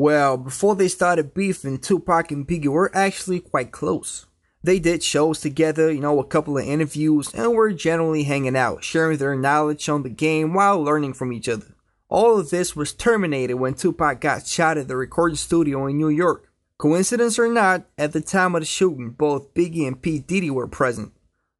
Well, before they started beefing, Tupac and Biggie were actually quite close. They did shows together, a couple of interviews, and were generally hanging out, sharing their knowledge on the game while learning from each other. All of this was terminated when Tupac got shot at the recording studio in New York. Coincidence or not, at the time of the shooting, both Biggie and P Diddy were present.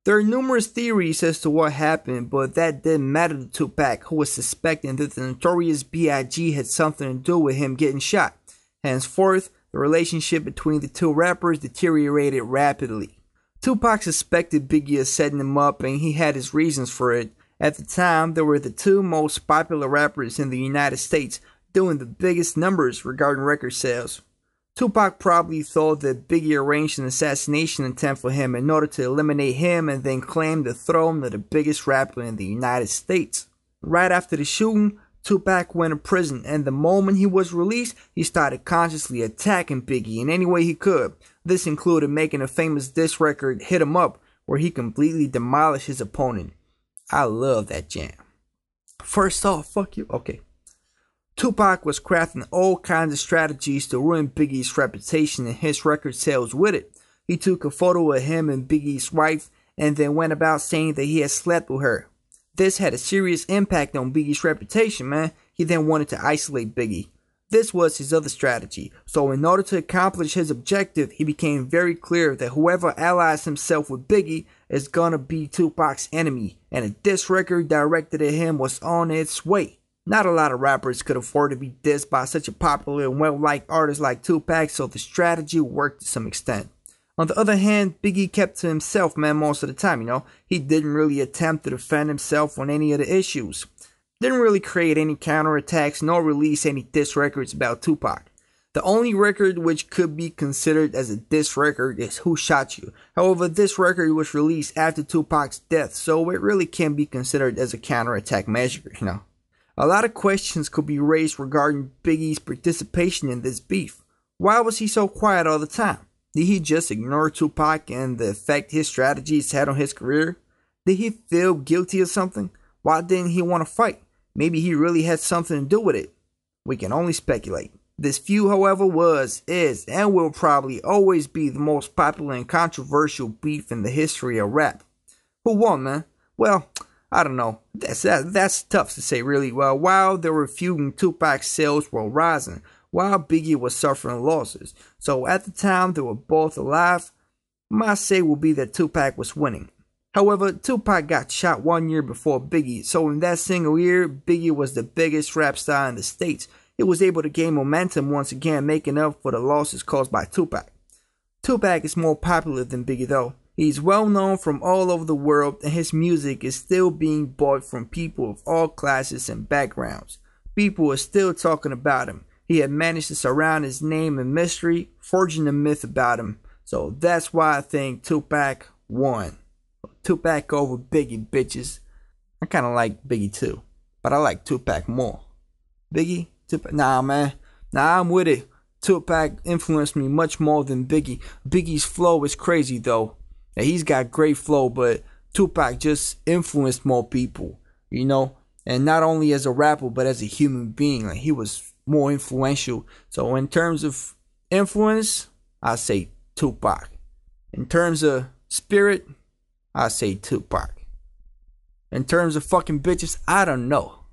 There are numerous theories as to what happened, but that didn't matter to Tupac, who was suspecting that the Notorious B.I.G had something to do with him getting shot. Henceforth, the relationship between the two rappers deteriorated rapidly. Tupac suspected Biggie of setting him up, and he had his reasons for it. At the time, they were the two most popular rappers in the United States, doing the biggest numbers regarding record sales. Tupac probably thought that Biggie arranged an assassination attempt for him in order to eliminate him and then claim the throne of the biggest rapper in the United States. Right after the shooting, Tupac went to prison, and the moment he was released, he started consciously attacking Biggie in any way he could. This included making a famous diss record, Hit 'Em Up, where he completely demolished his opponent. I love that jam. First off, fuck you. Okay. Tupac was crafting all kinds of strategies to ruin Biggie's reputation and his record sales with it. He took a photo of him and Biggie's wife and then went about saying that he had slept with her. This had a serious impact on Biggie's reputation, man. He then wanted to isolate Biggie. This was his other strategy. So in order to accomplish his objective, he became very clear that whoever allies himself with Biggie is gonna be Tupac's enemy, and a diss record directed at him was on its way. Not a lot of rappers could afford to be dissed by such a popular and well-liked artist like Tupac, so the strategy worked to some extent. On the other hand, Biggie kept to himself, man, most of the time, He didn't really attempt to defend himself on any of the issues. Didn't really create any counterattacks nor release any diss records about Tupac. The only record which could be considered as a diss record is Who Shot You. However, this record was released after Tupac's death, so it really can't be considered as a counterattack measure, A lot of questions could be raised regarding Biggie's participation in this beef. Why was he so quiet all the time? Did he just ignore Tupac and the effect his strategies had on his career? Did he feel guilty or something? Why didn't he want to fight? Maybe he really had something to do with it. We can only speculate. This feud, however, was, is, and will probably always be the most popular and controversial beef in the history of rap. Who won, man? Well, I don't know. That's tough to say, really. Well, while they were feuding, Tupac's sales were rising, while Biggie was suffering losses. So at the time they were both alive, my say will be that Tupac was winning. However, Tupac got shot 1 year before Biggie, so in that single year, Biggie was the biggest rap star in the States. He was able to gain momentum once again, making up for the losses caused by Tupac. Tupac is more popular than Biggie though. He's well known from all over the world, and his music is still being bought from people of all classes and backgrounds. People are still talking about him. He had managed to surround his name in mystery, forging a myth about him. So that's why I think Tupac won. Tupac over Biggie, bitches. I kind of like Biggie too, but I like Tupac more. Biggie? Tupac? Nah, man. Nah, I'm with it. Tupac influenced me much more than Biggie. Biggie's flow is crazy though. And he's got great flow, but Tupac just influenced more people, And not only as a rapper, but as a human being. Like, he was more influential. So in terms of influence, I say Tupac. In terms of spirit, I say Tupac. In terms of fucking bitches, I don't know.